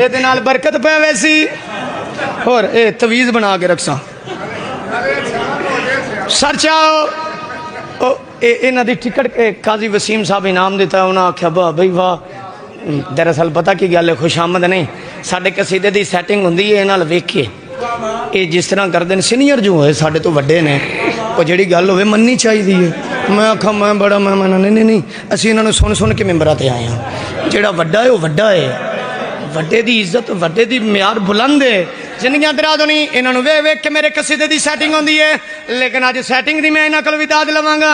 ये नाल बरकत पै वैसी और ये तवीज़ बना के रखसा सर चाओ इन्हों की टिकट काजी वसीम साहब इनाम दिता उन्हें आख्या वाह बई वाह दरअसल पता की गल है खुशामद नहीं साढ़े कसीदे की सैटिंग होंगी है इन्हां वेखिए ये जिस तरह करते हैं सीनियर जो है साढ़े तो वड्डे ने वो जी गल हो मननी चाहिए है मैं आखा मैं बड़ा मैं नहीं नहीं नहीं असी इन्होंने सुन सुन के मैंबरां ते आए हैं जोड़ा वड्डा है वह वड्डा है वड्डे की इज्जत वड्डे की म्यार बुलंद है जिंदगियां दराज नहीं इन्होंने वे वेख के मेरे कसीदे की सैटिंग होंगी है लेकिन अज सैटिंग की मैं इन्हों को भी दाद लवांगा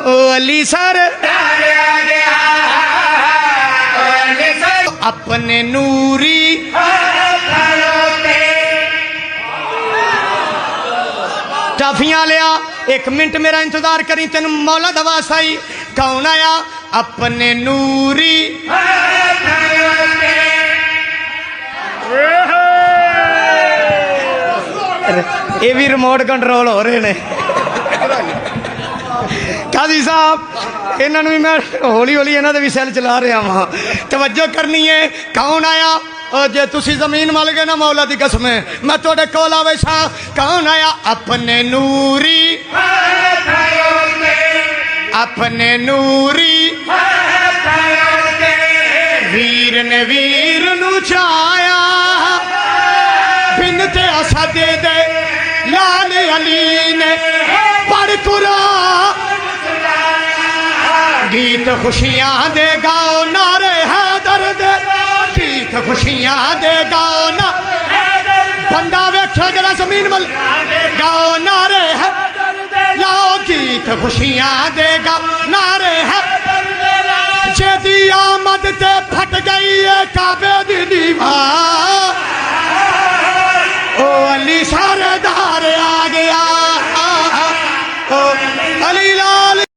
ओ अली सर अपने नूरी टाफियां लिया एक मिनट मेरा इंतजार करी तेन मौला दवा साई कौन आया अपने नूरी ये भी रिमोट कंट्रोल हो रहे हैं काजी साहब इन्होंने भी मैं हौली हौली इन्होंने भी सैल चला रहा वहाँ तवज्जो करनी है कौन आया और जे तुसी जमीन मल गए ना मौला दी कसम मैं थोड़े कोल आवे सा कौन आया अपने नूरी वीर ने वीर नू चाया बिन ते असा दे दे लाल अली ने पढ़ कुरा गीत खुशियां दे गाओ नारे हैदर दे गीत खुशियां दे गाओ ना बंदा वेख्या जरा जमीन मल गाओ नारे है लाओ गीत खुशियां दे गाओ नारे है जेदी आमद ते फट गई है काबे दी दीवार ओ अली सरदार आ गया ओ अली